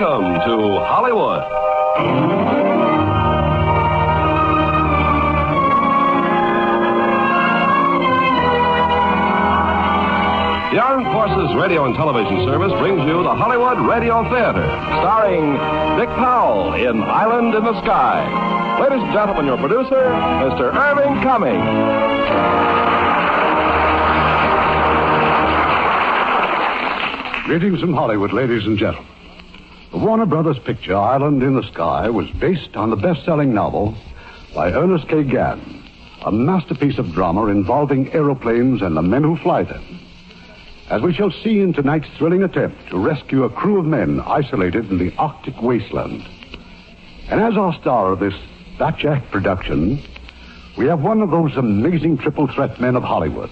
Welcome to Hollywood. The Armed Forces Radio and Television Service brings you the Hollywood Radio Theater, starring Dick Powell in Island in the Sky. Ladies and gentlemen, your producer, Mr. Irving Cummings. Greetings from Hollywood, ladies and gentlemen. The Warner Brothers picture, Island in the Sky, was based on the best-selling novel by Ernest K. Gann, a masterpiece of drama involving aeroplanes and the men who fly them, as we shall see in tonight's thrilling attempt to rescue a crew of men isolated in the Arctic wasteland. And as our star of this Fat Jack production, we have one of those amazing triple threat men of Hollywood,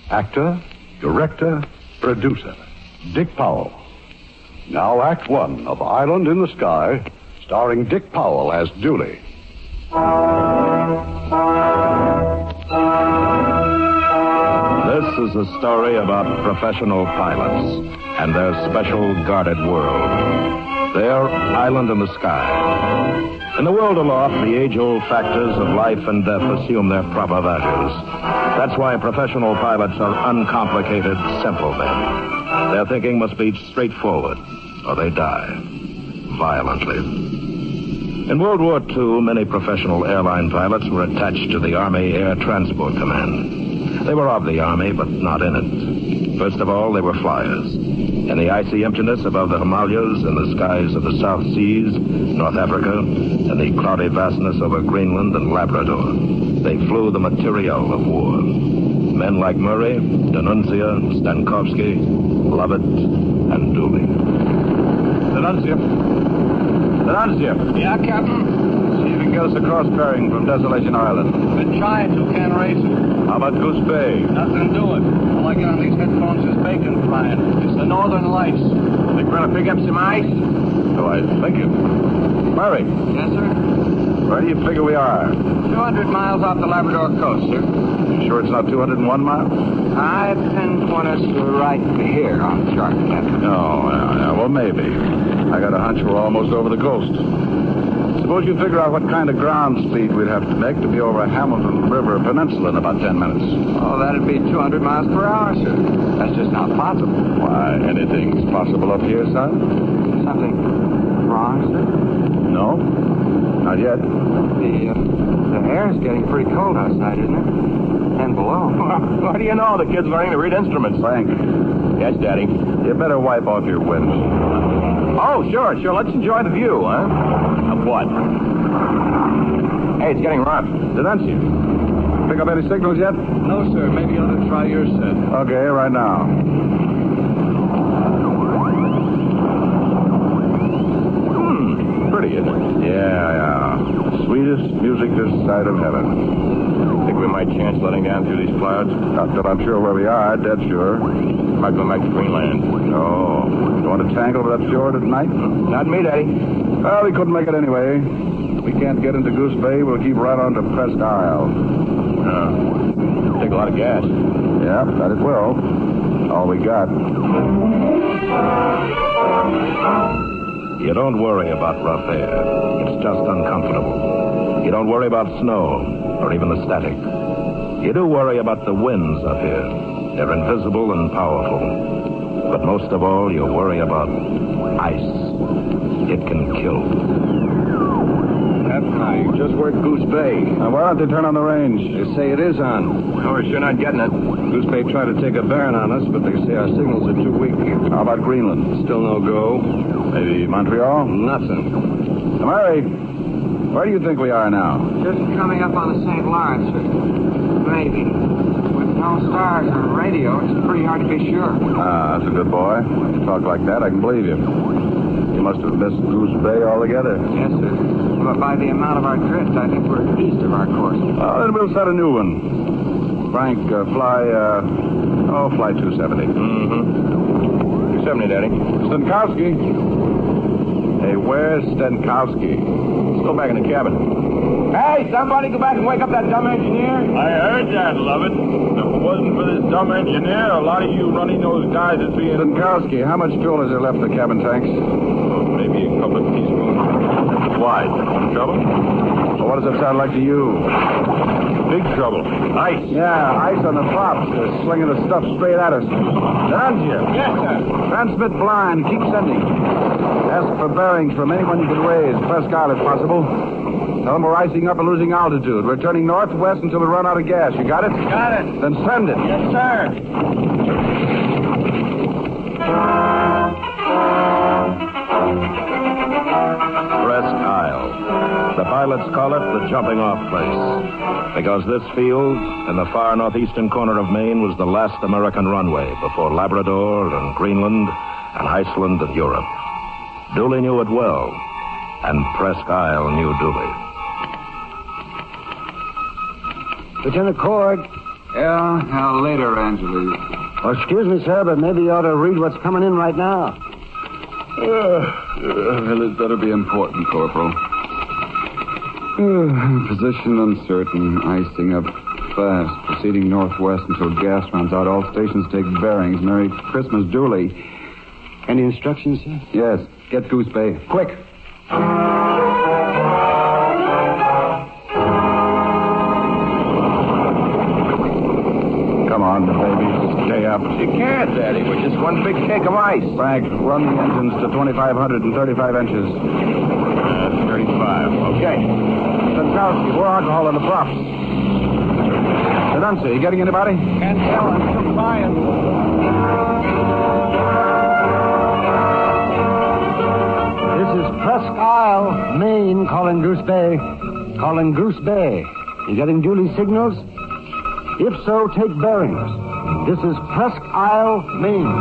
actor, director, producer, Dick Powell. Now, Act One of Island in the Sky, starring Dick Powell as Dooley. This is a story about professional pilots and their special guarded world. Their island in the sky. In the world aloft, the age-old factors of life and death assume their proper values. That's why professional pilots are uncomplicated, simple men. Their thinking must be straightforward, or they die violently. In World War II, many professional airline pilots were attached to the Army Air Transport Command. They were of the Army, but not in it. First of all, they were flyers. In the icy emptiness above the Himalayas, in the skies of the South Seas, North Africa, and the cloudy vastness over Greenland and Labrador, they flew the materiel of war. Men like Murray, D'Annunzio, Stankowski, Lovett, and Dooley. D'Annunzio. Yeah, Captain? See if you can get us a cross-bearing from Desolation Island. Been trying to, can't raise it. How about Goose Bay? Nothing doing. All I got on these headphones is bacon flying. It's the Northern Lights. Think we're gonna pick up some ice? So I think it. Murray, Yes, sir? where do you figure we are? 200 miles off the Labrador coast, sir. You sure it's not 201 miles? I pinpoint us right here on the chart, Captain. Oh, yeah, well, maybe. I got a hunch we're almost over the coast. Suppose you figure out what kind of ground speed we'd have to make to be over Hamilton River Peninsula in about 10 minutes. Oh, that'd be 200 miles per hour, sir. That's just not possible. Why, anything's possible up here, son? Something wrong, sir? No, not yet. The air's getting pretty cold outside, isn't it? 10 below. What do you know? The kid's learning to read instruments. Frank. Yes, Daddy? You better wipe off your window. Oh, sure. Let's enjoy the view, huh? Of what? Hey, it's getting rough. D'Annunzio. Pick up any signals yet? No, sir. Maybe you ought to try your set. Okay, right now. Pretty, isn't it? Yeah. Sweetest music this side of heaven. Think we might chance letting down through these clouds? Not till I'm sure where we are, dead sure. Might go back to Greenland. Oh. You want to tangle with that fjord at night? Not me, Daddy. Well, we couldn't make it anyway. If we can't get into Goose Bay, we'll keep right on to Presque Isle. Take a lot of gas. Yeah, that it will. All we got. You don't worry about rough air. It's just uncomfortable. You don't worry about snow or even the static. You do worry about the winds up here. They're invisible and powerful. But most of all, you worry about ice. It can kill. Captain, I just worked Goose Bay. Now, why don't they turn on the range? They say it is on. Oh, we're sure not getting it. Goose Bay tried to take a bearing on us, but they say our signals are too weak. How about Greenland? Still no go. Maybe Montreal? Nothing. Now, Murray, where do you think we are now? Just coming up on the St. Lawrence, sir. Maybe. With no stars or radio, it's pretty hard to be sure. Ah, that's a good boy. When you talk like that, I can believe you. You must have missed Goose Bay altogether. Yes, sir. But by the amount of our drift, I think we're east of our course. Well, then we'll set a new one. Frank, fly 270. Mm-hmm. 270, Daddy. Stankowski. Hey, where's Stankowski? Let's go back in the cabin. Hey, somebody go back and wake up that dumb engineer. I heard that, Lovett. The wasn't for this dumb engineer, a lot of you running those guys would be in... Zinkowski, how much fuel is there left in the cabin tanks? Oh, maybe a couple of teaspoons. Why? In trouble? Well, what does it sound like to you? Big trouble. Ice. Yeah, ice on the props. They're slinging the stuff straight at us. D'Anzio. Yes, sir. Transmit blind. Keep sending. Ask for bearings from anyone you can raise. Presque Isle if possible. Tell them we're icing up and losing altitude. We're turning northwest until we run out of gas. You got it? Got it. Then send it. Yes, sir. Presque Isle. The pilots call it the jumping-off place because this field in the far northeastern corner of Maine was the last American runway before Labrador and Greenland and Iceland and Europe. Dooley knew it well, and Presque Isle knew Dooley. Lieutenant Cord. Yeah, later, Angeles. Oh, excuse me, sir, but maybe you ought to read what's coming in right now. Well, it better be important, Corporal. Position uncertain. Icing up fast. Proceeding northwest until gas runs out. All stations take bearings. Merry Christmas, Dooley. Any instructions, sir? Yes. Get Goose Bay. Quick. Come on, baby. Stay up. You can't, Daddy. We're just one big cake of ice. Frank, run the engines to 2,535 inches. 35. Okay. Zinkowski, pour alcohol in the props. D'Anzio, you getting anybody? Can't tell. I'm still flying. This is Presque Isle, Maine, calling Goose Bay. Calling Goose Bay. You getting Dooley signals? If so, take bearings. This is Presque Isle, Maine.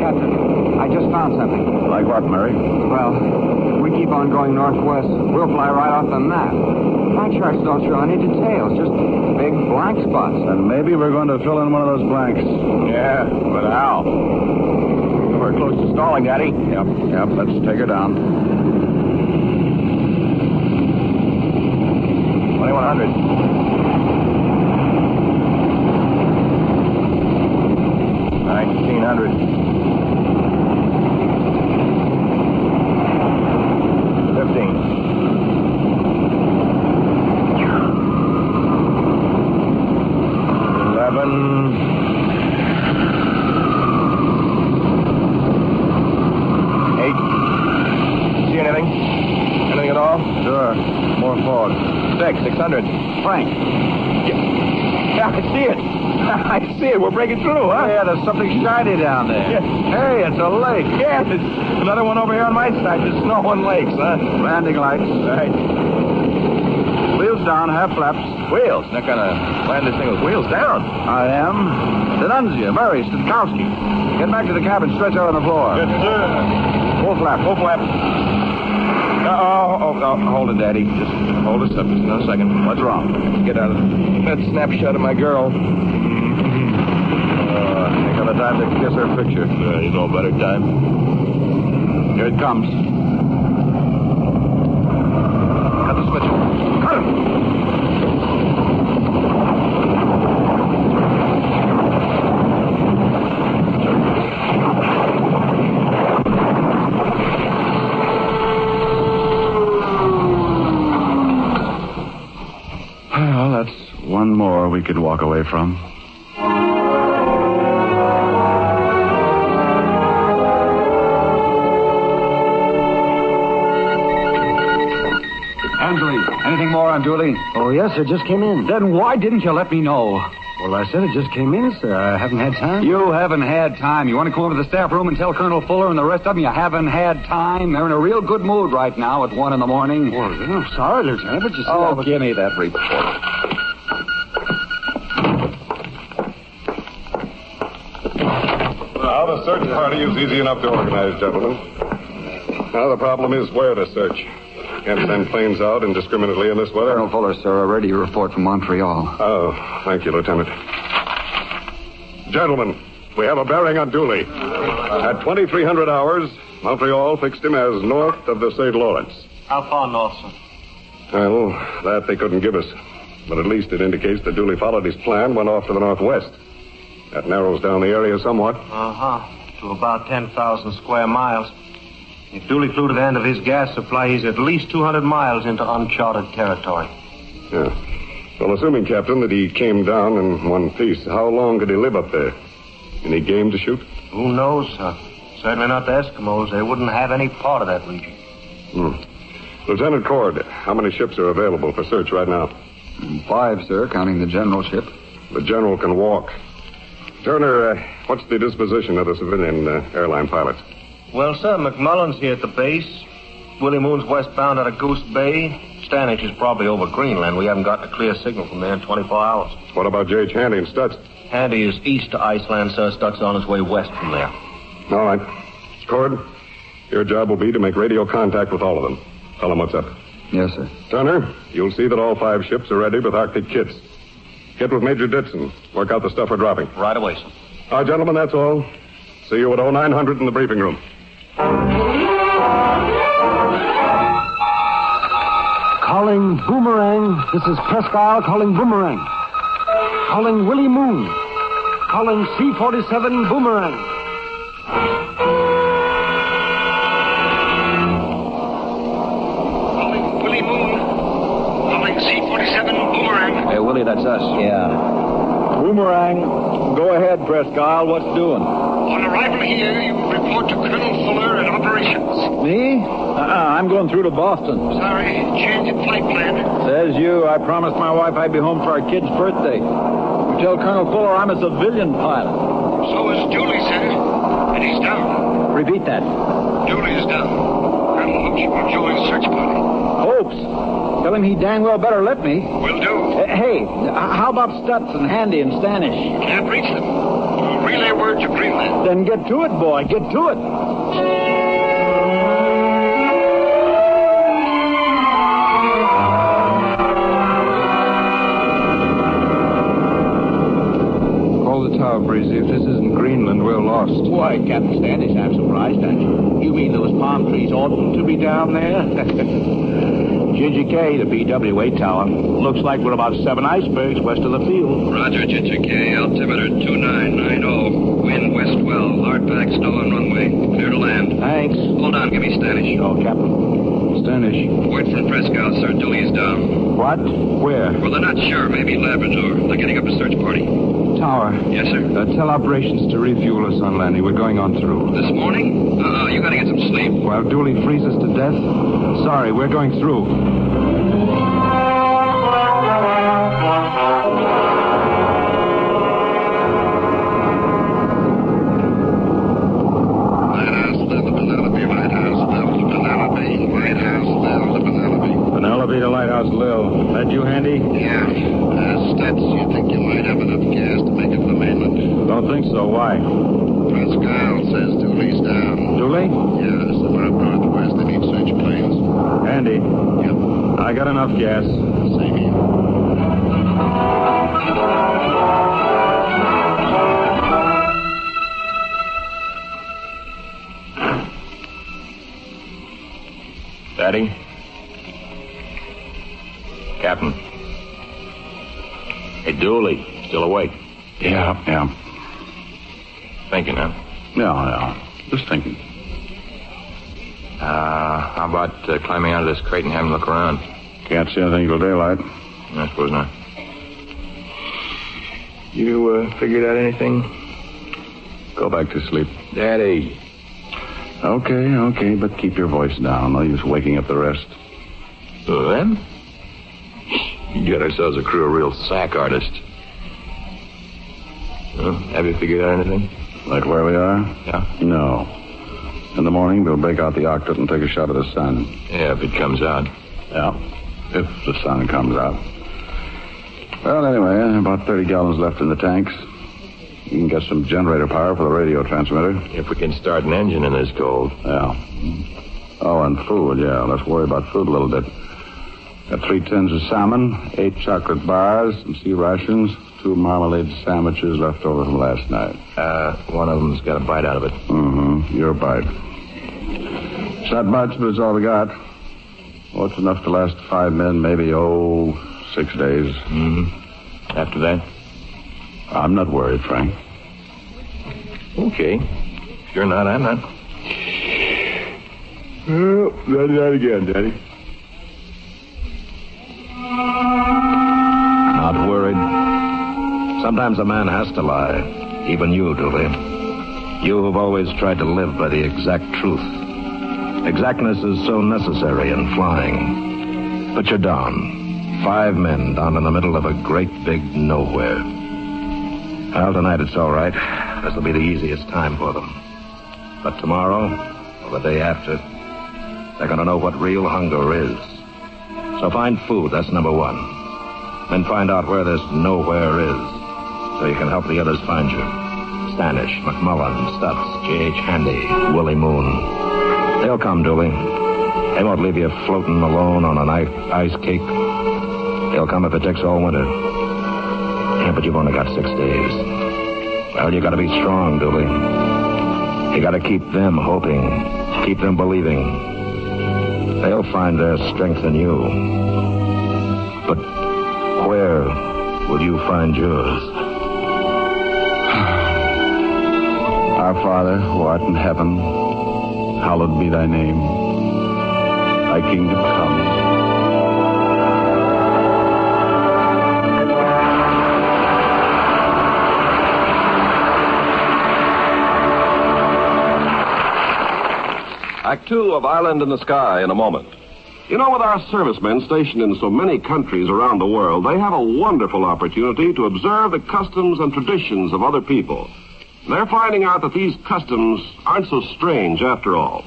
Captain, I just found something. Like what, Murray? Well, if we keep on going northwest, we'll fly right off the map. My charts don't show any details, just big blank spots. And maybe we're going to fill in one of those blanks. Yeah, but how? We're close to stalling, Daddy. Yep, let's take her down. 2100. 1900. 15. 11. 8. See anything? Anything at all? Sure. More fog. 600. Frank. Yeah, I see it. I see it. We're breaking through, huh? Yeah, there's something shiny down there. Yeah. Hey, it's a lake. Yeah, there's another one over here on my side. There's snow and lakes, huh? Landing lights. Right. Wheels down, half flaps. Wheels. Not gonna land this thing with wheels down. I am. D'Anzio, Murray, Zinkowski. Get back to the cabin, stretch out on the floor. Yes, sir. Full flap. Full flap. Hold it, Daddy. Just hold us up just another second. What's wrong? Get out of that snapshot of my girl. Think of the time to kiss her picture. You know a better time. Here it comes. Cut the switch. Cut him! Well, that's one more we could walk away from. Ansley, anything more on Dooley? Oh, yes, sir. Just came in. Then why didn't you let me know? Well, I said it just came in, sir. I haven't had time. You haven't had time. You want to come over to the staff room and tell Colonel Fuller and the rest of them you haven't had time? They're in a real good mood right now at 1 in the morning. Well, I'm sorry, Lieutenant, but you see, Oh, give me that report. Now, the search party is easy enough to organize, gentlemen. Now, the problem is where to search. Can't send planes out indiscriminately in this weather. Colonel Fuller, sir, a radio report from Montreal. Oh, thank you, Lieutenant. Gentlemen, we have a bearing on Dooley. At 2300 hours, Montreal fixed him as north of the St. Lawrence. How far north, sir? Well, that they couldn't give us. But at least it indicates that Dooley followed his plan, went off to the northwest. That narrows down the area somewhat. To about 10,000 square miles. If Dooley flew to the end of his gas supply, he's at least 200 miles into uncharted territory. Yeah. Well, assuming, Captain, that he came down in one piece, how long could he live up there? Any game to shoot? Who knows, sir? Certainly not the Eskimos. They wouldn't have any part of that region. Lieutenant Cord, how many ships are available for search right now? 5, sir, counting the general ship. The general can walk. Turner, what's the disposition of the civilian airline pilots? Well, sir, McMullen's here at the base. Willie Moon's westbound out of Goose Bay. Stanage is probably over Greenland. We haven't gotten a clear signal from there in 24 hours. What about J.H. Handy and Stutz? Handy is east to Iceland, sir. Stutz on his way west from there. All right. Cord, your job will be to make radio contact with all of them. Tell them what's up. Yes, sir. Turner, you'll see that all 5 ships are ready with Arctic kits. Get with Major Ditson. Work out the stuff we're dropping. Right away, sir. All right, gentlemen, that's all. See you at 0900 in the briefing room. Calling Boomerang. This is Presque Isle calling Boomerang. Calling Willie Moon. Calling C-47 Boomerang. Calling Willie Moon. Calling C-47 Boomerang. Hey, Willie, that's us. Yeah. Boomerang, go ahead, Presque Isle. What's doing? On arrival here, you report to Colonel Fuller at operations. Me? I'm going through to Boston. Sorry, change in flight plan. Says you. I promised my wife I'd be home for our kid's birthday. You tell Colonel Fuller I'm a civilian pilot. So is Dooley, sir. And he's down. Repeat that. Dooley is down. Colonel hopes you will join search party. Hopes. Tell him he dang well better let me. Will do. Hey, how about Stutz and Handy and Stanish? Can't reach them. We'll relay word to Greenland. Then get to it, boy. Get to it. Tower, Breezy. If this isn't Greenland, we're lost. Why, Captain Standish, I'm surprised at you. You mean those palm trees oughtn't to be down there? Ginger K, the BWA tower. Looks like we're about 7 icebergs west of the field. Roger, Ginger K. Altimeter 2990. Wind west 12. Hard pack snow on runway. Clear to land. Thanks. Hold on, give me Stanish. Oh, Captain. Stanish. Word from Presque Isle, sir. Dooley is down. What? Where? Well, they're not sure. Maybe Labrador. They're getting up a search party. Tower. Yes, sir. Tell operations to refuel us on landing. We're going on through. This morning? You gotta get some sleep. While Dooley freezes to death? Sorry, we're going through. Lighthouse level, Penelope. Lighthouse level, Penelope. Lighthouse level, Penelope. Penelope to Lighthouse Lil. That you, Handy? Yeah. Stutz, you think you might have enough gas to make it to the mainland? Don't think so. Why? Presque Isle says Dooley's down. Dooley? Yes, about northwest. They need search planes. Handy? Yep. I got enough gas. Same here. Daddy? Captain? Hey, Dooley, still awake? Yeah. Thinking, huh? Yeah. Just thinking. How about climbing out of this crate and having a look around? Can't see anything till daylight. I suppose not. You figured out anything? Go back to sleep. Daddy. Okay, but keep your voice down. No use waking up the rest. Well, then? You got ourselves a crew of real sack artists. Well, have you figured out anything? Like where we are? Yeah. No. In the morning, we'll break out the octet and take a shot at the sun. Yeah, if it comes out. Yeah, if the sun comes out. Well, anyway, about 30 gallons left in the tanks. You can get some generator power for the radio transmitter. If we can start an engine in this cold. Yeah. Oh, and food, yeah. Let's worry about food a little bit. Got 3 tins of salmon, 8 chocolate bars, some sea rations, 2 marmalade sandwiches left over from last night. One of them's got a bite out of it. Mm-hmm. Your bite. It's not much, but it's all we got. Oh, it's enough to last 5 men, maybe, 6 days. Mm-hmm. After that? I'm not worried, Frank. Okay. If you're not, I'm not. Well, that again, Daddy. Not worried. Sometimes a man has to lie. Even you, Dooley. You have always tried to live by the exact truth. Exactness is so necessary in flying. But you're down. 5 men down in the middle of a great big nowhere. Well, tonight it's all right. This'll be the easiest time for them. But tomorrow, or the day after, they're going to know what real hunger is. So find food, that's number 1. Then find out where this nowhere is, so you can help the others find you. Stanish, McMullen, Stutz, J.H. Handy, Willie Moon. They'll come, Dooley. They won't leave you floating alone on an ice cake. They'll come if it takes all winter. Yeah, but you've only got 6 days. Well, you got to be strong, Dooley. You got to keep them hoping, keep them believing. They'll find their strength in you. But where will you find yours? Our Father, who art in heaven, hallowed be thy name. Thy kingdom come. Act 2 of Island in the Sky in a moment. You know, with our servicemen stationed in so many countries around the world, they have a wonderful opportunity to observe the customs and traditions of other people. They're finding out that these customs aren't so strange after all.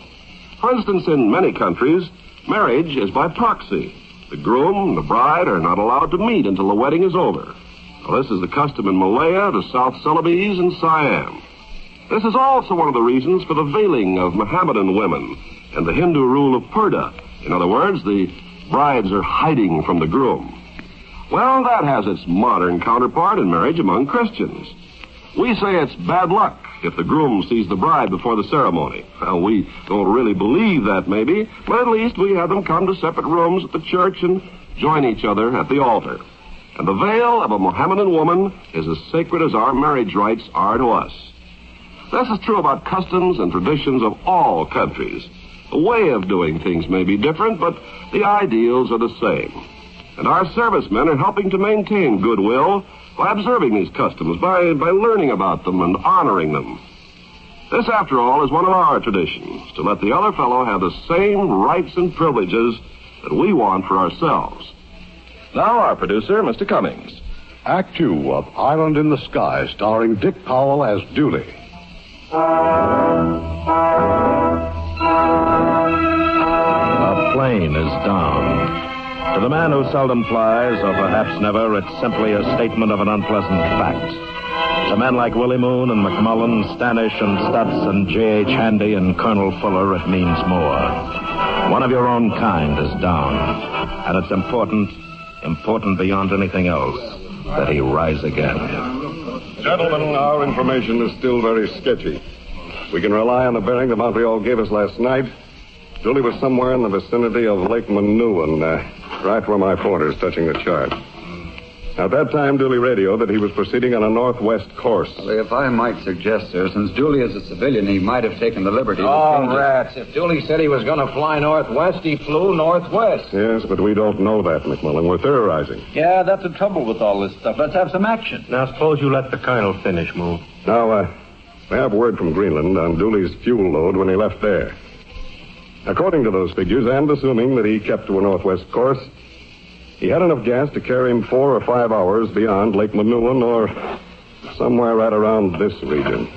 For instance, in many countries, marriage is by proxy. The groom and the bride are not allowed to meet until the wedding is over. Now, this is the custom in Malaya, the South Celebes, and Siam. This is also one of the reasons for the veiling of Mohammedan women and the Hindu rule of purdah. In other words, the brides are hiding from the groom. Well, that has its modern counterpart in marriage among Christians. We say it's bad luck if the groom sees the bride before the ceremony. Well, we don't really believe that, maybe, but at least we have them come to separate rooms at the church and join each other at the altar. And the veil of a Mohammedan woman is as sacred as our marriage rites are to us. This is true about customs and traditions of all countries. The way of doing things may be different, but the ideals are the same. And our servicemen are helping to maintain goodwill by observing these customs, by learning about them and honoring them. This, after all, is one of our traditions, to let the other fellow have the same rights and privileges that we want for ourselves. Now, our producer, Mr. Cummings. Act 2 of Island in the Sky, starring Dick Powell as Dooley. The plane is down. To the man who seldom flies, or perhaps never, it's simply a statement of an unpleasant fact. To men like Willie Moon and McMullen, Stanish and Stutz and J.H. Handy and Colonel Fuller, it means more. One of your own kind is down. And it's important beyond anything else, that he rise again. Gentlemen, our information is still very sketchy. We can rely on the bearing that Montreal gave us last night. Dooley was somewhere in the vicinity of Lake Manouan, right where my pointer's touching the chart. At that time, Dooley radioed that he was proceeding on a northwest course. Well, if I might suggest, sir, since Dooley is a civilian, he might have taken the liberty Oh, rats. If Dooley said he was going to fly northwest, he flew northwest. Yes, but we don't know that, McMullen. We're theorizing. Yeah, that's the trouble with all this stuff. Let's have some action. Now, suppose you let the colonel finish, Moon. Now, we have word from Greenland on Dooley's fuel load when he left there. According to those figures, and assuming that he kept to a northwest course, he had enough gas to carry him 4 or 5 hours beyond Lake Manouan or somewhere right around this region.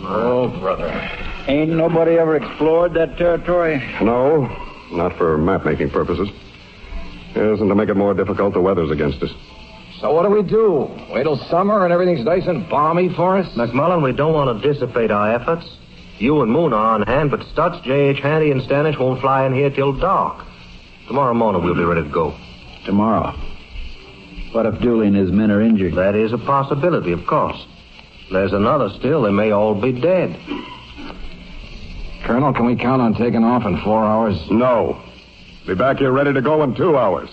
Oh, brother. Ain't nobody ever explored that territory? No, not for map-making purposes. Yes, and to make it more difficult, the weather's against us. So what do we do? Wait till summer and everything's nice and balmy for us? McMullen, we don't want to dissipate our efforts. You and Moon are on hand, but Stutz, J.H. Handy, and Stanish won't fly in here till dark. Tomorrow morning we'll be ready to go. Tomorrow. What if Dooley and his men are injured? That is a possibility, of course. There's another still. They may all be dead. Colonel, can we count on taking off in 4 hours? No. Be back here ready to go in 2 hours.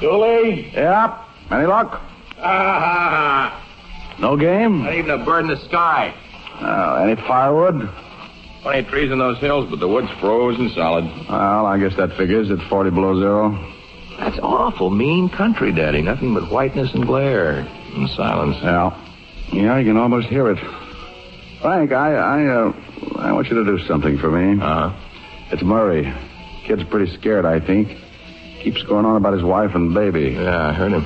Dooley? Yep. Any luck? No game? Not even a bird in the sky. Any firewood? Plenty of trees in those hills, but the wood's frozen solid. Well, I guess that figures. It's 40 below zero. That's awful mean country, Daddy. Nothing but whiteness and glare and silence. Yeah, you can almost hear it. Frank, I want you to do something for me. It's Murray. Kid's pretty scared, I think. Keeps going on about his wife and baby. Yeah, I heard him.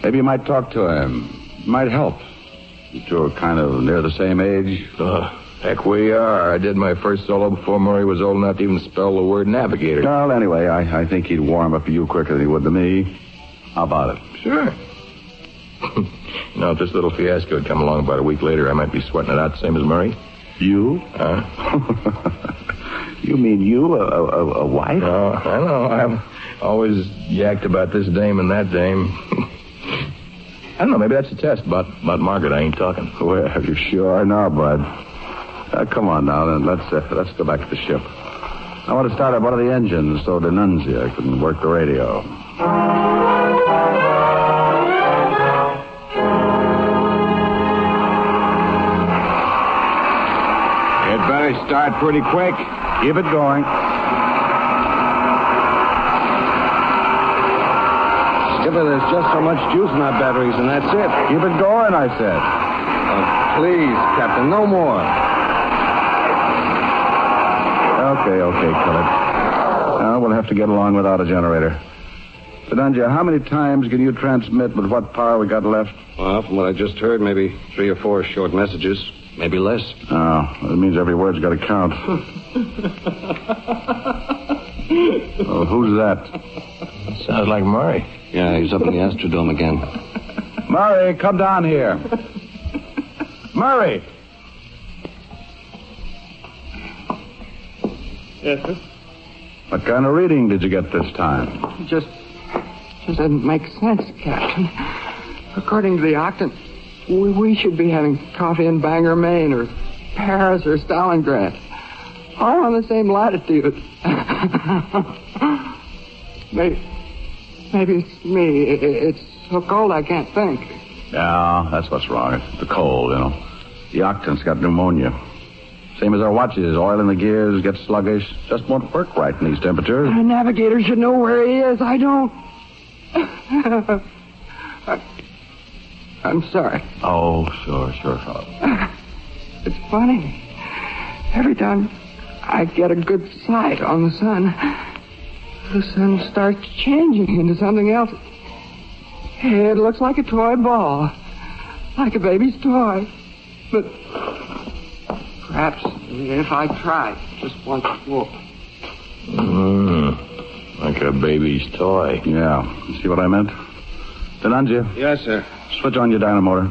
Maybe you might talk to him. Might help. You two are kind of near the same age. Heck, we are. I did my first solo before Murray was old enough to even spell the word navigator. Well, anyway, I think he'd warm up to you quicker than he would to me. How about it? Sure. If this little fiasco had come along about a week later, I might be sweating it out the same as Murray. You? You mean you, a wife? No, I know. I've always yacked about this dame and that dame. I don't know, maybe that's a test. About Margaret, I ain't talking. Well, are you sure? No, Bud. Come on now, then. Let's go back to the ship. I want to start up one of the engines so D'Annunzia can work the radio. You'd better start pretty quick. Keep it going. Skipper, there's just so much juice in our batteries, and that's it. Keep it going, I said. Please, Captain, no more. Okay, Philip. We'll have to get along without a generator. D'Annunzia, how many times can you transmit with what power we got left? Well, from what I just heard, maybe 3 or 4 short messages. Maybe less. Oh, that means every word's got to count. Oh, who's that? Sounds like Murray. Yeah, he's up in the Astrodome again. Murray, come down here. Murray! Yes, sir? What kind of reading did you get this time? Just doesn't make sense, Captain. According to the Octant, we should be having coffee in Bangor, Maine, or Paris, or Stalingrad. All on the same latitude. Maybe it's me. It's so cold I can't think. Yeah, that's what's wrong. It's the cold, The Octant's got pneumonia. Same as our watches. Oil in the gears, get sluggish. Just won't work right in these temperatures. The navigator should know where he is. I don't. I'm sorry. Oh, sure, Philip. It's funny. Every time I get a good sight on the sun starts changing into something else. It looks like a toy ball. Like a baby's toy. But perhaps if I try just once more. Like a baby's toy. Yeah. You see what I meant? D'Annunzia? Yes, sir. Switch on your dynamotor.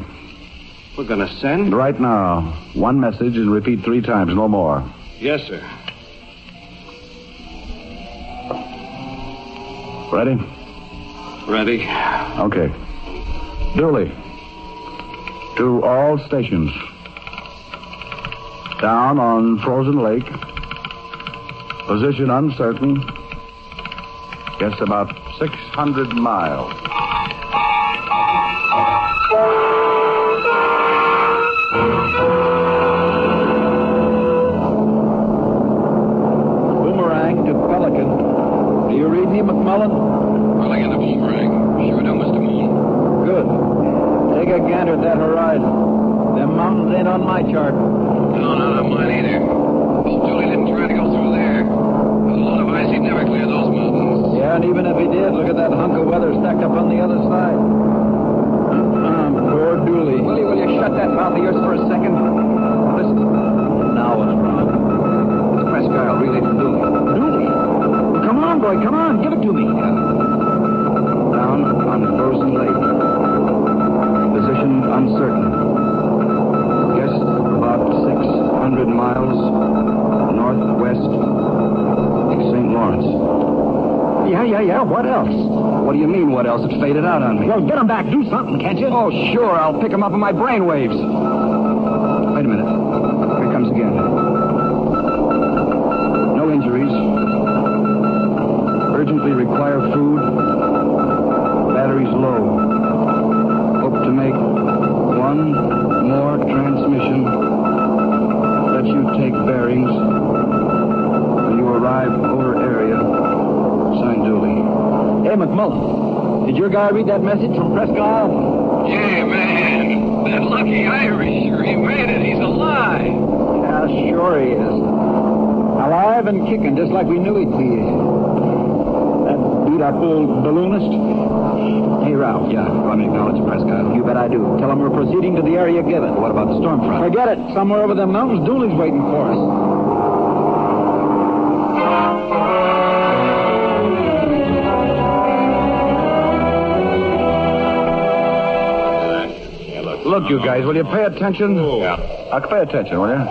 We're going to send? Right now. One message and repeat 3 times, no more. Yes, sir. Ready? Ready. Okay. Dooley. To all stations. Down on Frozen Lake. Position uncertain. Guess about 600 miles. Boomerang to Pelican. Do you read me, McMullen? Calling in the boomerang. Sure do, Mr. Moon. Good. Take a gander at that horizon. Them mountains ain't on my chart. No, not on mine either. Hope Julie didn't try to go through there. With a load of ice, he'd never clear those mountains. Yeah, and even if he did, look at that hunk of weather stacked up on the other side. Poor Dooley. Willie, will you shut that mouth of yours for a second? Listen. Now what's wrong? It's Presque Isle relay from Dooley. Dooley? Come on, boy, come on. Give it to me. Down on Frozen Lake. Position uncertain. Guess about 600 miles northwest of St. Lawrence. Yeah. What else? What do you mean, what else? It faded out on me. Well, get him back. Do something, can't you? Oh, sure. I'll pick him up in my brainwaves. Wait a minute. Here it comes again. No injuries. Urgently require food. Batteries low. Hope to make one more transmission. Let you take bearings. When you arrive over area. Signed Dooley. Hey, McMullen, did your guy read that message from Presque Isle? Yeah, man. That lucky Irisher, he made it. He's alive. Yeah, sure he is. Alive and kicking, just like we knew he'd be. That beat-up old balloonist. Hey, Ralph. Yeah, you want me to acknowledge Presque Isle? You bet I do. Tell him we're proceeding to the area given. What about the storm front? Forget it. Somewhere over the mountains, Dooley's waiting for us. Look, you guys, will you pay attention? Yeah. Pay attention, will you?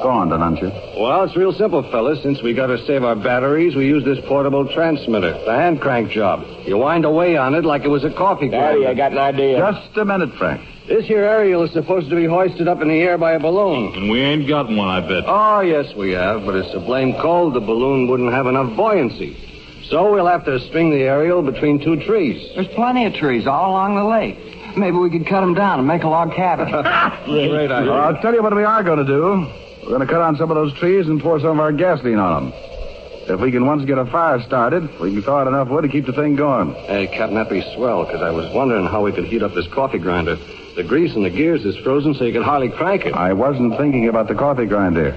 Go on, Donantia. Well, it's real simple, fellas. Since we got to save our batteries, we use this portable transmitter, the hand crank job. You wind away on it like it was a coffee grinder. Daddy, I got an idea. Just a minute, Frank. This here aerial is supposed to be hoisted up in the air by a balloon. And we ain't got one, I bet. Oh, yes, we have, but it's so blame cold the balloon wouldn't have enough buoyancy. So we'll have to string the aerial between two trees. There's plenty of trees all along the lake. Maybe we could cut them down and make a log cabin. Great idea. Well, I'll tell you what we are going to do. We're going to cut down some of those trees and pour some of our gasoline on them. If we can once get a fire started, we can thaw out enough wood to keep the thing going. Hey, Captain, that'd be swell, because I was wondering how we could heat up this coffee grinder. The grease in the gears is frozen, so you can hardly crank it. I wasn't thinking about the coffee grinder.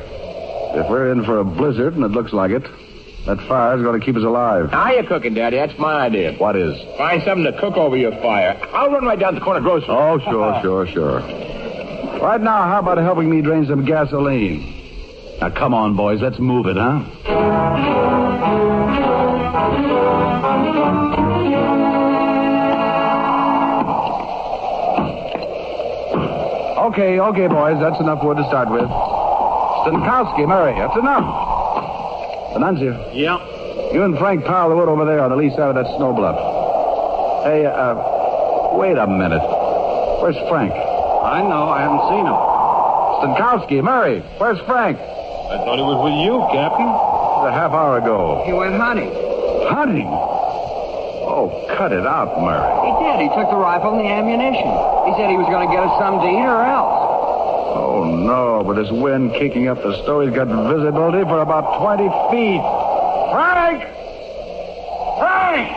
If we're in for a blizzard, and it looks like it, that fire's going to keep us alive. How you cooking, Daddy? That's my idea. What is? Find something to cook over your fire. I'll run right down to the corner grocery. Oh, sure. Right now, how about helping me drain some gasoline? Now, come on, boys. Let's move it, huh? Okay, boys. That's enough wood to start with. Stankowski, Murray, that's enough. Anansia. Yeah? You and Frank pile the wood over there on the lee side of that snow bluff. Hey, wait a minute. Where's Frank? I know. I haven't seen him. Stankowski, Murray, where's Frank? I thought he was with you, Captain. A half hour ago. He went hunting. Hunting? Oh, cut it out, Murray. He did. He took the rifle and the ammunition. He said he was going to get us something to eat or else. Oh, no, but this wind kicking up the snow, he's got visibility for about 20 feet. Frank! Frank!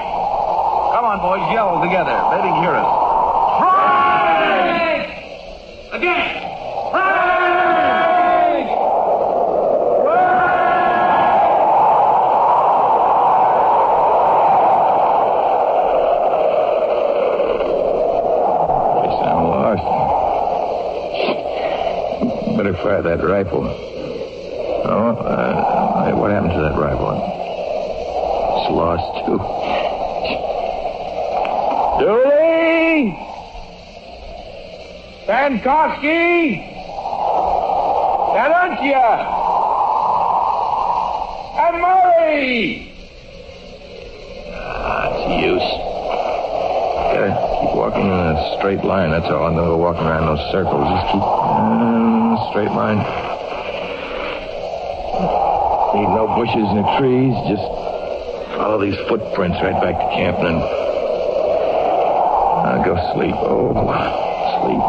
Come on, boys. Yell together. Let him hear us. Frank! Again! Frank! They sound lost. Better fire that rifle. Oh, what happened to that rifle? It's lost, too. Dooley! Stankowski! Anantia! And Murray! It's use. Gotta keep walking in a straight line, that's all. I'm gonna go walking around those circles. Just keep straight line. Need no bushes, no trees. Just follow these footprints right back to camp and then I'll go sleep. Oh, sleep.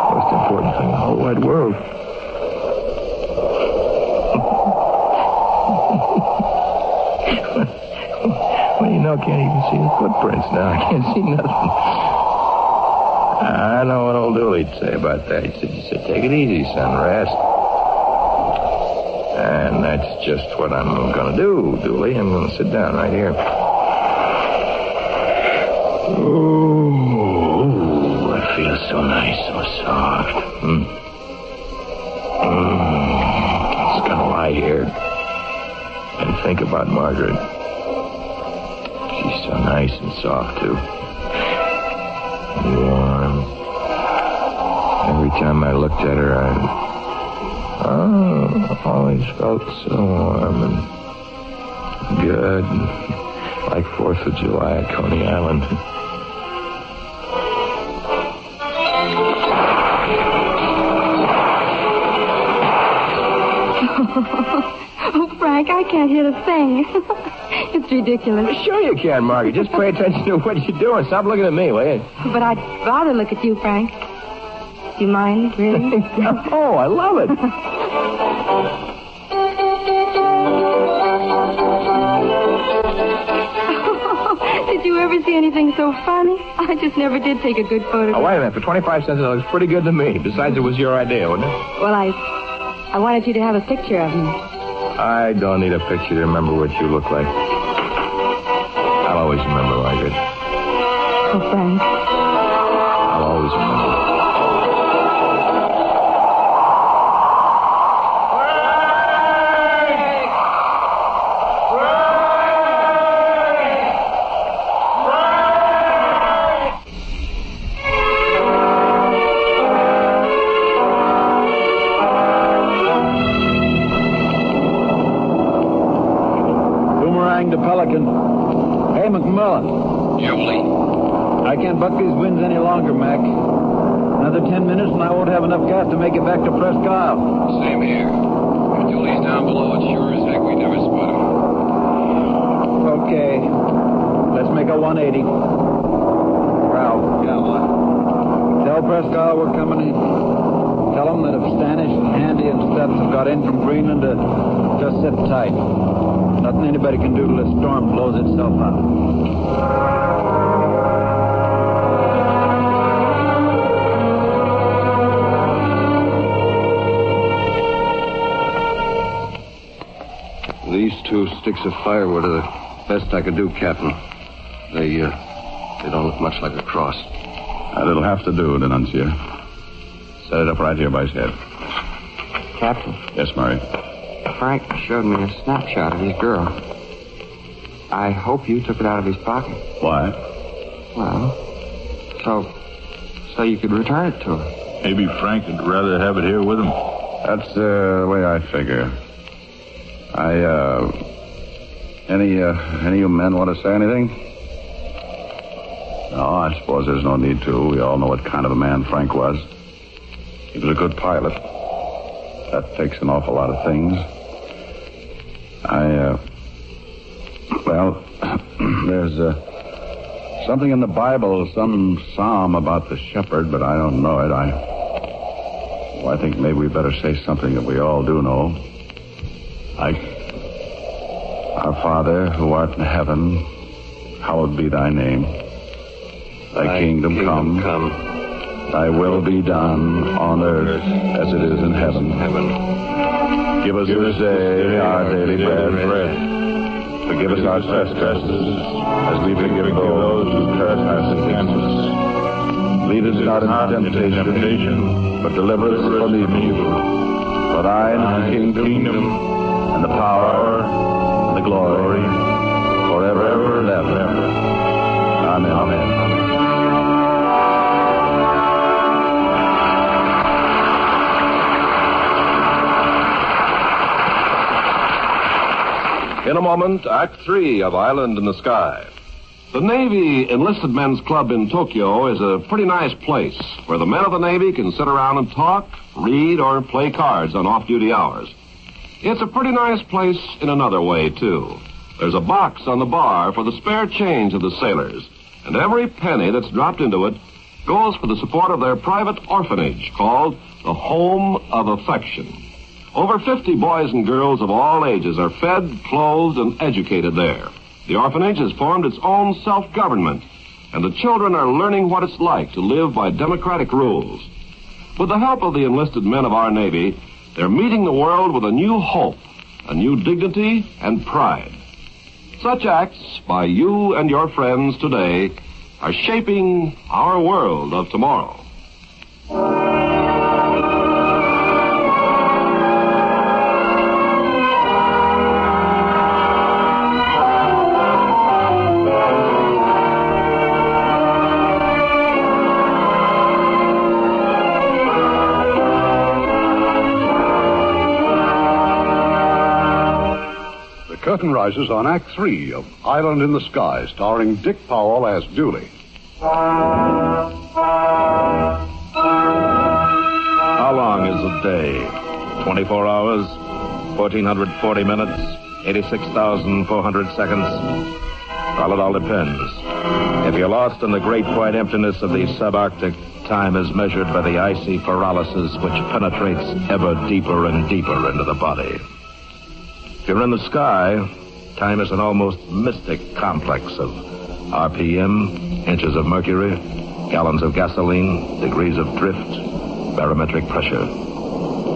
It's the most important thing in the whole wide world. Well, you know, I can't even see the footprints now. I can't see nothing. I know what old Dooley'd say about that. He said, take it easy, son, rest. And that's just what I'm going to do, Dooley. I'm going to sit down right here. Ooh, it feels so nice, so soft. Just going to lie here and think about Margaret. She's so nice and soft, too. Warm. Every time I looked at her, I always felt so warm and good. Like 4th of July at Coney Island. Oh, Frank, I can't hear a thing. It's ridiculous. Sure you can, Margie. Just pay attention to what you're doing. Stop looking at me, will you? But I'd rather look at you, Frank. Do you mind, really? Oh, I love it. Did you ever see anything so funny? I just never did take a good photograph. Oh, wait a minute. For 25 cents, it looks pretty good to me. Besides, it was your idea, wasn't it? Well, I wanted you to have a picture of me. I don't need a picture to remember what you look like. I'll always remember, Margaret. Oh, Frank. I'll always remember. To Pelican. Hey, McMullen. Julie. I can't buck these winds any longer, Mac. Another 10 minutes and I won't have enough gas to make it back to Presque Isle. Same here. If Julie's down below, it sure as heck we never spot him. Okay. Let's make a 180. Ralph. Yeah, what? Tell Presque Isle we're coming in. Tell them that if Stanish and Handy and Stutz have got in from Greenland to just sit tight. Nothing anybody can do till this storm blows itself out. These 2 sticks of firewood are the best I could do, Captain. They don't look much like a cross. That'll have to do, Denuncier. Set it up right here by his head. Captain. Yes, Murray. Frank showed me a snapshot of his girl. I hope you took it out of his pocket. Why? Well, so you could return it to her. Maybe Frank would rather have it here with him. That's the way I figure. Any of you men want to say anything? No, I suppose there's no need to. We all know what kind of a man Frank was. He was a good pilot. That takes an awful lot of things. There's something in the Bible, some psalm about the shepherd, but I don't know it. I think maybe we better say something that we all do know. Like, our Father, who art in heaven, hallowed be thy name. Thy kingdom come. Thy will be done on earth as it is in heaven. Give us this day our daily bread. Forgive us our trespasses as we forgive those who trespass against us. Lead us not into temptation, but deliver us from evil. For thine is the kingdom, and the power, and the glory, forever and ever. Amen. Amen. In a moment, Act 3 of Island in the Sky. The Navy Enlisted Men's Club in Tokyo is a pretty nice place where the men of the Navy can sit around and talk, read, or play cards on off-duty hours. It's a pretty nice place in another way, too. There's a box on the bar for the spare change of the sailors, and every penny that's dropped into it goes for the support of their private orphanage called the Home of Affection. Over 50 boys and girls of all ages are fed, clothed, and educated there. The orphanage has formed its own self-government, and the children are learning what it's like to live by democratic rules. With the help of the enlisted men of our Navy, they're meeting the world with a new hope, a new dignity and pride. Such acts by you and your friends today are shaping our world of tomorrow. Curtain rises on Act 3 of Island in the Sky, starring Dick Powell as Dooley. How long is a day? 24 hours, 1,440 minutes, 86,400 seconds? Well, it all depends. If you're lost in the great white emptiness of the subarctic, time is measured by the icy paralysis which penetrates ever deeper and deeper into the body. If you're in the sky, time is an almost mystic complex of RPM, inches of mercury, gallons of gasoline, degrees of drift, barometric pressure.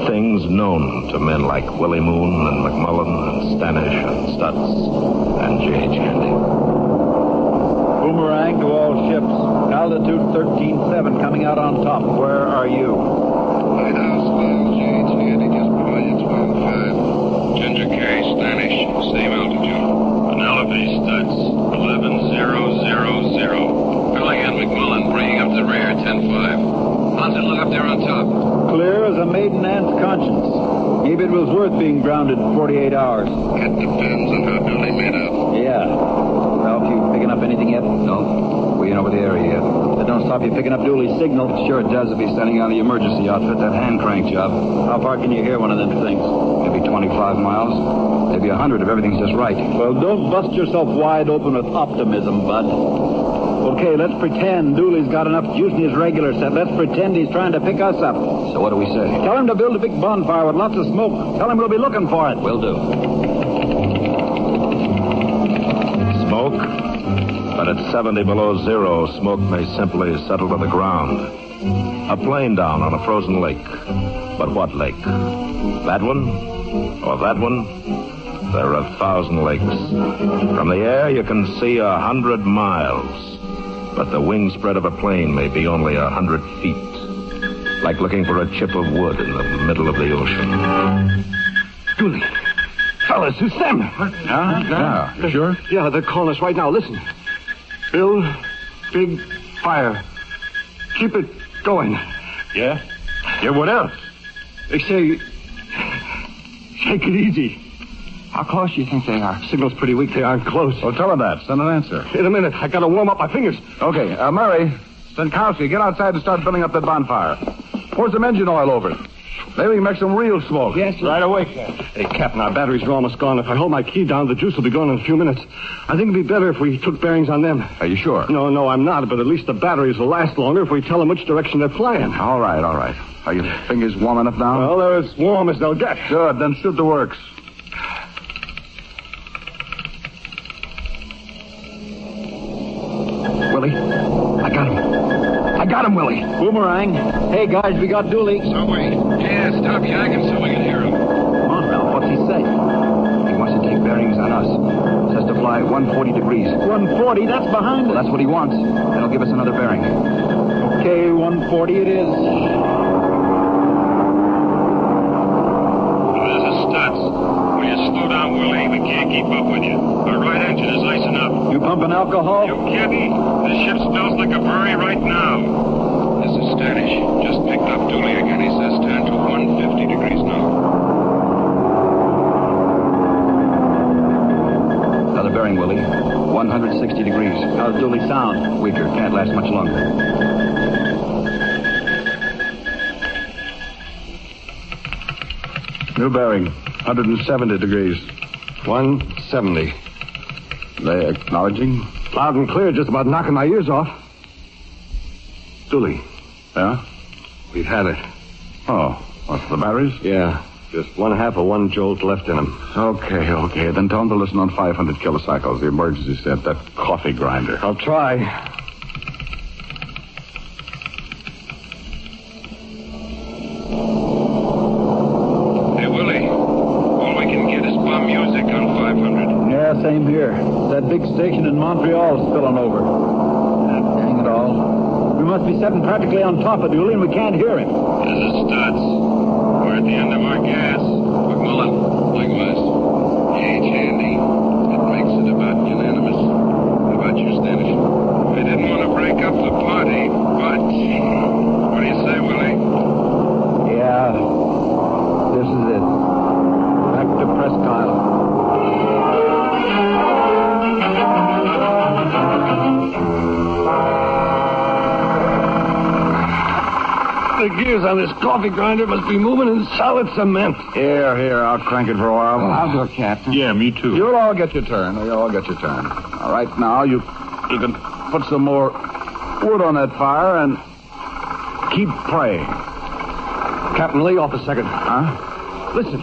Things known to men like Willie Moon and McMullen and Stanish and Stutz and J.H. Handy. Boomerang to all ships. Altitude 13.7 coming out on top. Where are you? Lighthouse, well, J.H. Handy, just below you, 12.5. Ginger K, Stanish, same altitude. Penelope, Stutz, 11,000. Filling in McMullen, bringing up the rear, 10.5. How's it look up there on top? Clear as a maiden aunt's conscience. Maybe it was worth being grounded 48 hours. It depends on how Dooley made out. Yeah. Ralph, you picking up anything yet? No. We ain't over the area yet. That don't stop you picking up Dooley's signal. Sure it does if he's sending out the emergency outfit, that hand crank job. How far can you hear one of them things? Maybe 25 miles. Maybe 100 if everything's just right. Well, don't bust yourself wide open with optimism, bud. Okay, let's pretend Dooley's got enough juice in his regular set. Let's pretend he's trying to pick us up. So what do we say? Tell him to build a big bonfire with lots of smoke. Tell him we'll be looking for it. Will do. Smoke? But at 70 below zero, smoke may simply settle to the ground. A plane down on a frozen lake. But what lake? That one? Or that one? There are 1,000 lakes. From the air, you can see 100 miles. But the wingspread of a plane may be only 100 feet. Like looking for a chip of wood in the middle of the ocean. Dooley. Fellas, it's them. Yeah. You sure? Yeah, they're calling us right now. Listen. Build big fire. Keep it going. Yeah? Yeah, what else? They say... Take it easy. How close do you think they are? Signal's pretty weak. They aren't close. Well, tell her that. Send an answer. In a minute. I gotta warm up my fingers. Okay, Murray, Stankowski, get outside and start filling up that bonfire. Pour some engine oil over it. Maybe we can make some real smoke. Yes, sir. Right away, Captain. Hey, Captain, our batteries are almost gone. If I hold my key down, the juice will be gone in a few minutes. I think it'd be better if we took bearings on them. Are you sure? No, I'm not, but at least the batteries will last longer if we tell them which direction they're flying. All right. Are your fingers warm enough now? Well, they're as warm as they'll get. Good, then shoot the works. Willie, I got him, Willie. Boomerang. Hey, guys, we got Dooley. So wait. Yeah, stop yagging so we can hear him. Come on, Ralph. What's he say? He wants to take bearings on us. Says to fly 140 degrees. 140? That's behind us. Well, that's what he wants. That'll give us another bearing. Okay, 140 it is. This is Stutz. Will you slow down, Willie? We can't keep up with you. Our right engine is icing up. You pumping alcohol? You kidding? The ship smells like a brewery right now. This is Stanish. Just picked up Dooley again. He says turn to 150 degrees now. Another bearing, Willie. 160 degrees. How's Dooley sound? Weaker. Can't last much longer. New bearing. 170 degrees. 170. They acknowledging? Loud and clear, just about knocking my ears off. Dooley. Yeah? We've had it. Oh, what, the batteries? Yeah. Just 1/2 of one jolt left in them. Okay. Then tell them to listen on 500 kilocycles, the emergency set, that coffee grinder. I'll try. Hey, Willie. All we can get is bum music on 500. Yeah, same here. That big station in Montreal's spilling over. Dang it all. We must be sitting practically on top of Dooley and we can't hear him. This is Stutz. We're at the end of our gas. McMullen, likewise. J.H. Handy. It makes it about unanimous. How about you, Stanish? I didn't want to break up the party, but... What do you say, Willie? Yeah. This is it. Back to Presque Isle. gears on this coffee grinder must be moving in solid cement. Here, I'll crank it for a while. I'll do it, Captain. Yeah, me too. You'll all get your turn. All right, now you can put some more wood on that fire and keep praying. Captain, lay off a second. Huh? Listen.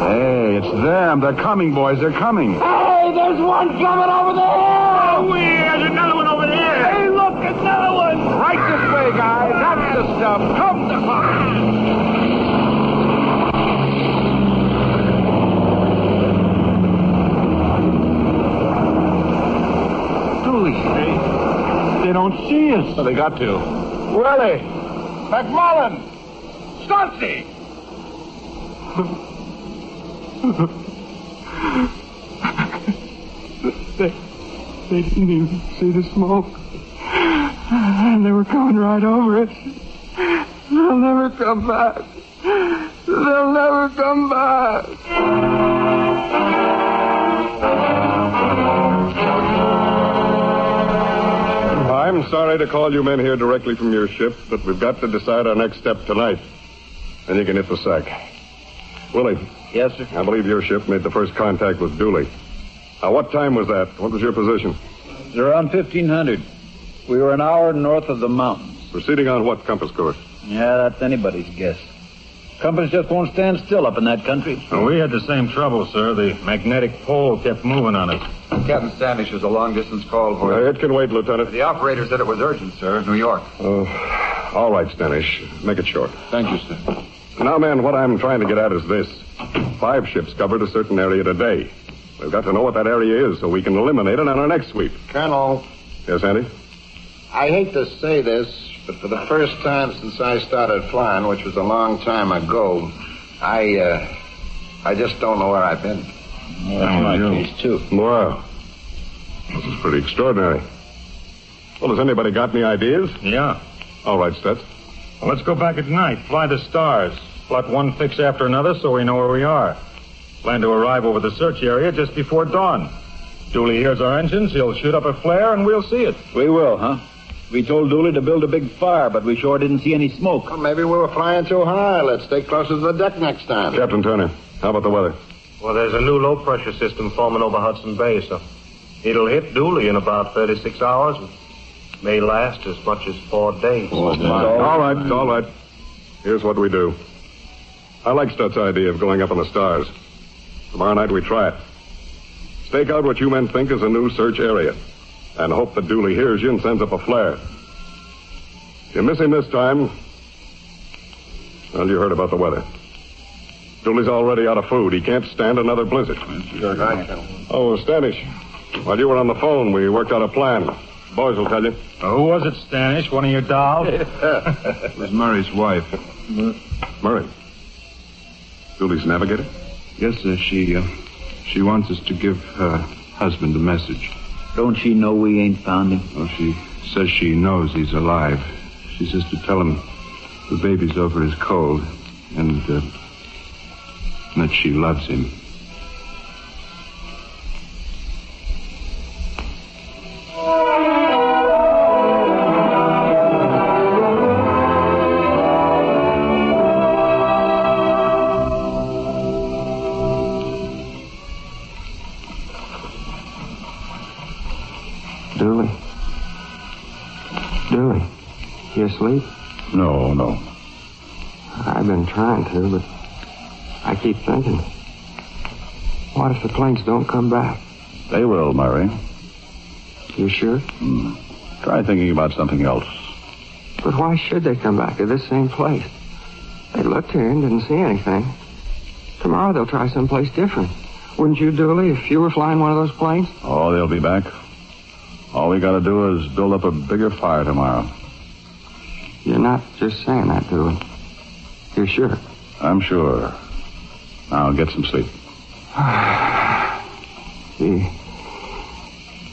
Hey, it's them. They're coming, boys. They're coming. Hey, there's one coming over the hill! Oh, there's another one over there! Hey, look, another one! Right this way, guys. That's the stuff. Come to They don't see us. Well, they got to. Willie! McMullen! Stuntzy! They didn't even see the smoke. And they were coming right over it. They'll never come back. They'll never come back. I'm sorry to call you men here directly from your ship, but we've got to decide our next step tonight. Then you can hit the sack. Willie. Yes, sir? I believe your ship made the first contact with Dooley. Now, what time was that? What was your position? It's around 1500. We were an hour north of the mountains. Proceeding on what compass course? Yeah, that's anybody's guess. Compass just won't stand still up in that country. Well, we had the same trouble, sir. The magnetic pole kept moving on us. Captain Standish was a long-distance call for you. It can wait, Lieutenant. The operator said it was urgent, sir. New York. All right, Standish. Make it short. Thank you, sir. Now, man, what I'm trying to get at is this. 5 ships covered a certain area today. We've got to know what that area is so we can eliminate it on our next sweep. Colonel. Yes, Andy? I hate to say this, but for the first time since I started flying, which was a long time ago, I just don't know where I've been. Well, that's my case, too. Wow. This is pretty extraordinary. Well, has anybody got any ideas? Yeah. All right, Stutz. Well, let's go back at night. Fly the stars. Plot one fix after another so we know where we are. Plan to arrive over the search area just before dawn. Dooley hears our engines, he'll shoot up a flare, and we'll see it. We will, huh? We told Dooley to build a big fire, but we sure didn't see any smoke. Well, maybe we were flying too high. Let's stay closer to the deck next time. Captain Turner, how about the weather? Well, there's a new low-pressure system forming over Hudson Bay, so it'll hit Dooley in about 36 hours. May last as much as 4 days. All right. Here's what we do. I like Stutz's idea of going up in the stars. Tomorrow night we try it. Stake out what you men think is a new search area. And hope that Dooley hears you and sends up a flare. If you miss him this time, well, you heard about the weather. Dooley's already out of food. He can't stand another blizzard. Oh, Standish, while you were on the phone, we worked out a plan. Boys will tell you. Who was it, Standish? One of your dolls? It was Murray's wife. Murray. Dooley's navigator? Yes, sir. She wants us to give her husband a message. Don't she know we ain't found him? Oh, she says she knows he's alive. She says to tell him the baby's over his cold and that she loves him. Dooley, you asleep? No. I've been trying to, but I keep thinking, what if the planes don't come back? They will, Murray. You sure? Try thinking about something else. But why should they come back to this same place? They looked here and didn't see anything. Tomorrow they'll try someplace different. Wouldn't you, Dooley, if you were flying one of those planes? Oh, they'll be back. All we gotta do is build up a bigger fire tomorrow. You're not just saying that, Dooley. You're sure? I'm sure. Now get some sleep. Gee,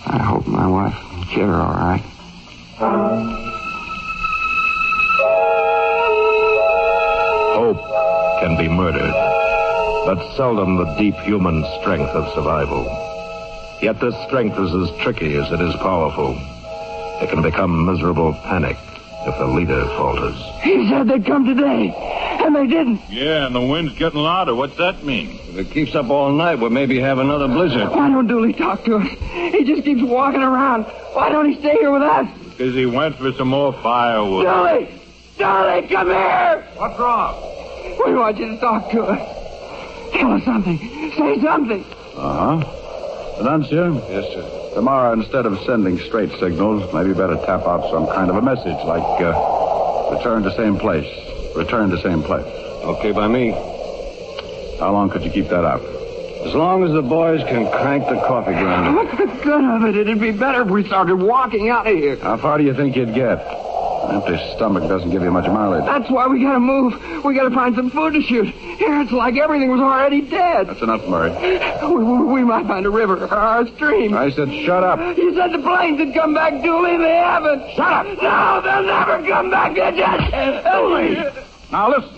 I hope my wife and kid are all right. Hope can be murdered, but seldom the deep human strength of survival. Yet this strength is as tricky as it is powerful. It can become miserable panic if the leader falters. He said they'd come today, and they didn't. Yeah, and the wind's getting louder. What's that mean? If it keeps up all night, we'll maybe have another blizzard. Why don't Dooley talk to us? He just keeps walking around. Why don't he stay here with us? Because he went for some more firewood. Dooley! Dooley, come here! What's wrong? We want you to talk to us. Tell us something. Say something. Uh-huh. Annuncia? Yes, sir. Tomorrow, instead of sending straight signals, maybe you better tap out some kind of a message, like, return to same place. Return to same place. Okay by me. How long could you keep that up? As long as the boys can crank the coffee grinder. What's the good of it? It'd be better if we started walking out of here. How far do you think you'd get? An empty stomach doesn't give you much mileage. That's why we gotta move. We gotta find some food to shoot. Here, it's like everything was already dead. That's enough, Murray. We might find a river or a stream. I said shut up. You said the planes had come back, Dooley. They haven't. Shut up. No, they'll never come back. They just... Dooley. Now listen.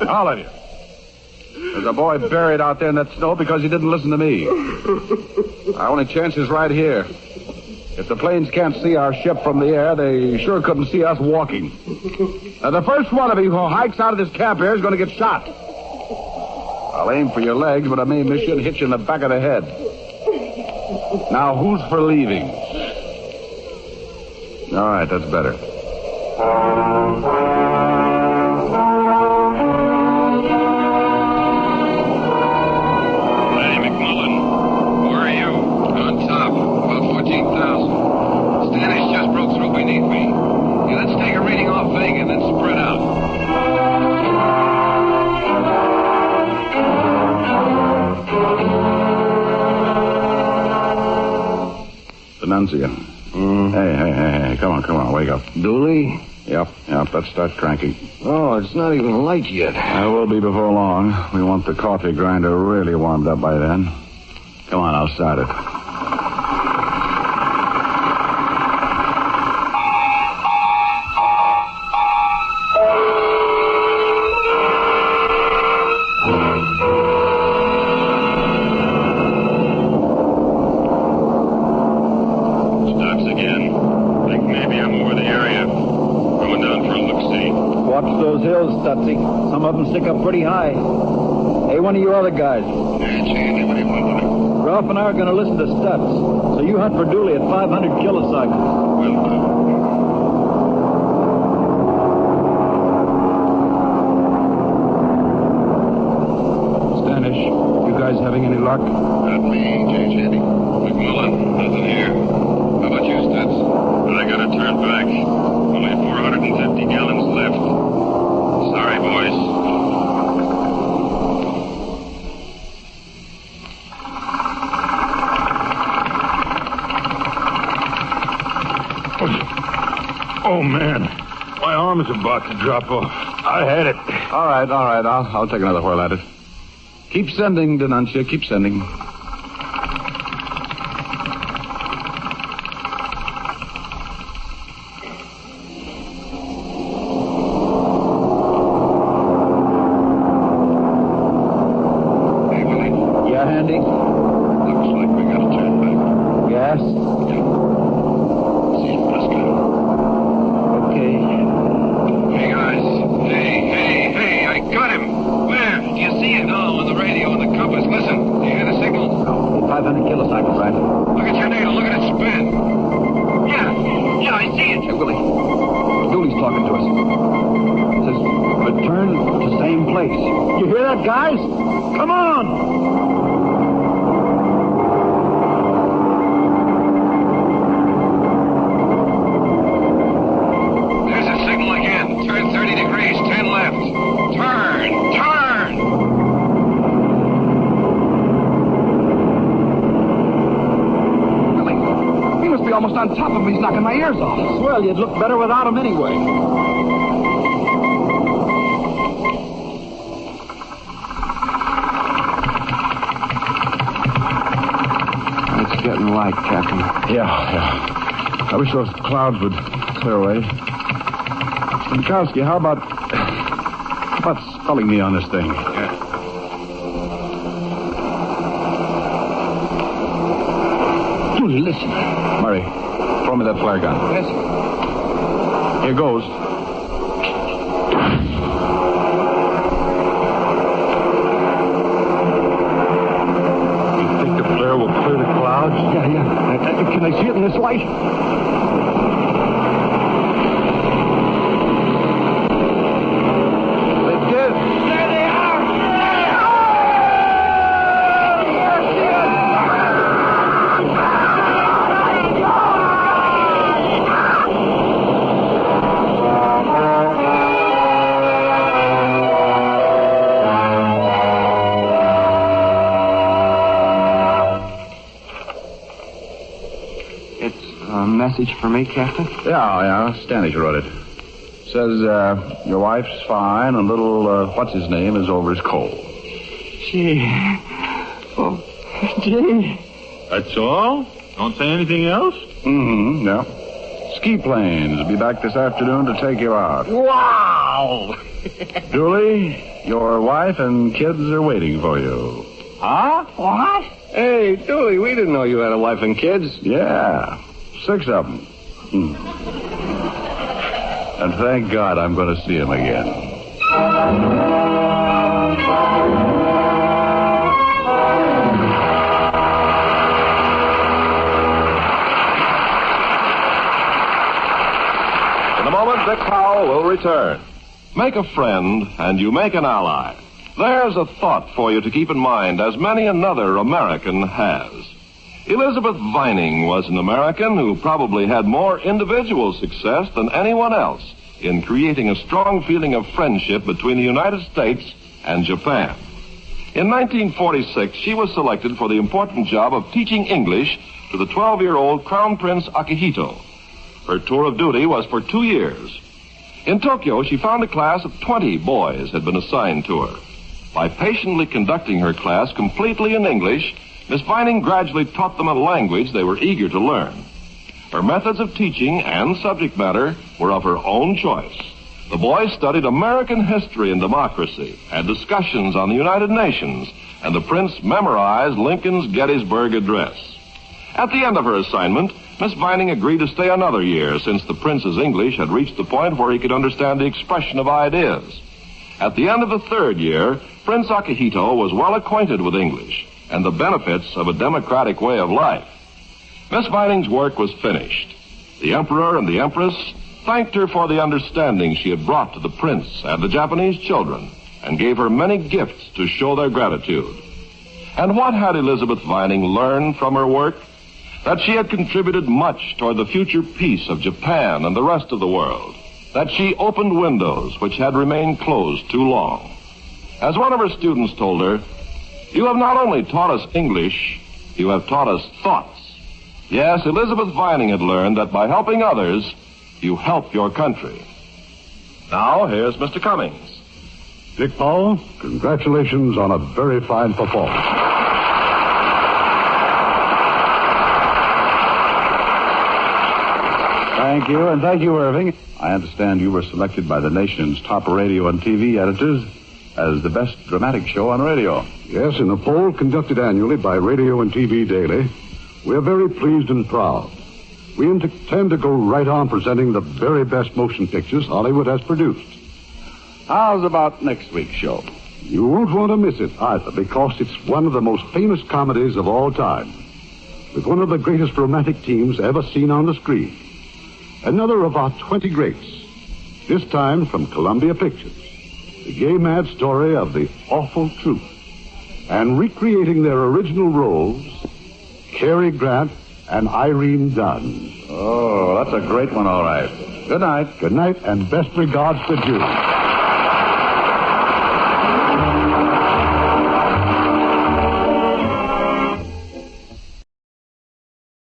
All of you. There's a boy buried out there in that snow because he didn't listen to me. Our only chance is right here. If the planes can't see our ship from the air, they sure couldn't see us walking. Now, the first one of you who hikes out of this camp here is going to get shot. I'll aim for your legs, but I may miss you and hit you in the back of the head. Now, who's for leaving? All right, that's better. Hey, McMullen. Where are you? On top. About 14,000. Stannis just broke through beneath me. Yeah, let's take a reading off Vega and then spread out. Annuncia. Hey, come on, wake up. Dooley? Yep, let's start cranking. Oh, it's not even light yet. I will be before long. We want the coffee grinder really warmed up by then. Come on, I'll start it. Stops again. Think maybe I'm over the area. Going down for a look-see. Watch those hills, Stutsy. Some of them stick up pretty high. Hey, one of your other guys. Yeah, Chandy, what do you want with me? Ralph and I are going to listen to Stutz. So you hunt for Dooley at 500 kilocycles. Will do. Stanish, you guys having any luck? Not me, Chandy. McMullen, nothing here. How about you, Stutz? I gotta turn back. Only 450 gallons left. Sorry, boys. Oh, man. My arm is about to drop off. I had it. All right. I'll take another whirl at it. Keep sending, Denuncia. Keep sending. Hey, Willie. Yeah, Handy? Looks like we gotta turn back. Yes? See you, Prescott. Okay. Hey, guys. Hey, I got him. Where? Do you see it? No, on the radio and the compass. Listen, do you hear the signal? 500 kilocycles, right? Look at your needle. Look at it spin. Yeah, I see it. Hey, Willie. Dooley's talking to us. It says, return to same place. You hear that, guys? Come on! There's a signal again. Turn 30 degrees, 10 left. Turn! Billy, he must be almost on top of me. He's knocking my ears off. Well, you'd look better without him anyway. It's getting light, Captain. Yeah. I wish those clouds would clear away. Mikowski, how about spelling me on this thing? Dooley, listen. Murray, throw me that flare gun. Yes, sir. Here goes. You think the flare will clear the clouds? Yeah. Can I see it in this light? They did. There they are! Message for me, Captain? Yeah. Standish wrote it. Says, your wife's fine and little, what's-his-name is over his cold. Gee. Oh, gee. That's all? Don't say anything else? Mm-hmm, yeah. Ski planes will be back this afternoon to take you out. Wow! Dooley, your wife and kids are waiting for you. Huh? What? Hey, Dooley, we didn't know you had a wife and kids. Yeah. 6 of them. And thank God I'm going to see him again. In a moment, Dick Powell will return. Make a friend, and you make an ally. There's a thought for you to keep in mind, as many another American has. Elizabeth Vining was an American who probably had more individual success than anyone else in creating a strong feeling of friendship between the United States and Japan. In 1946, she was selected for the important job of teaching English to the 12-year-old Crown Prince Akihito. Her tour of duty was for 2 years. In Tokyo, she found a class of 20 boys had been assigned to her. By patiently conducting her class completely in English, Miss Vining gradually taught them a language they were eager to learn. Her methods of teaching and subject matter were of her own choice. The boys studied American history and democracy, had discussions on the United Nations, and the prince memorized Lincoln's Gettysburg Address. At the end of her assignment, Miss Vining agreed to stay another year, since the prince's English had reached the point where he could understand the expression of ideas. At the end of the 3rd year, Prince Akihito was well acquainted with English and the benefits of a democratic way of life. Miss Vining's work was finished. The Emperor and the Empress thanked her for the understanding she had brought to the prince and the Japanese children, and gave her many gifts to show their gratitude. And what had Elizabeth Vining learned from her work? That she had contributed much toward the future peace of Japan and the rest of the world. That she opened windows which had remained closed too long. As one of her students told her, "You have not only taught us English, you have taught us thoughts." Yes, Elizabeth Vining had learned that by helping others, you help your country. Now, here's Mr. Cummings. Dick Powell, congratulations on a very fine performance. Thank you, and thank you, Irving. I understand you were selected by the nation's top radio and TV editors as the best dramatic show on radio. Yes, in a poll conducted annually by Radio and TV Daily, we are very pleased and proud. We intend to go right on presenting the very best motion pictures Hollywood has produced. How's about next week's show? You won't want to miss it either, because it's one of the most famous comedies of all time, with one of the greatest romantic teams ever seen on the screen. Another of our 20 greats, this time from Columbia Pictures. The gay-mad story of The Awful Truth. And recreating their original roles, Cary Grant and Irene Dunne. Oh, that's a great one, all right. Good night. Good night, and best regards to Julie.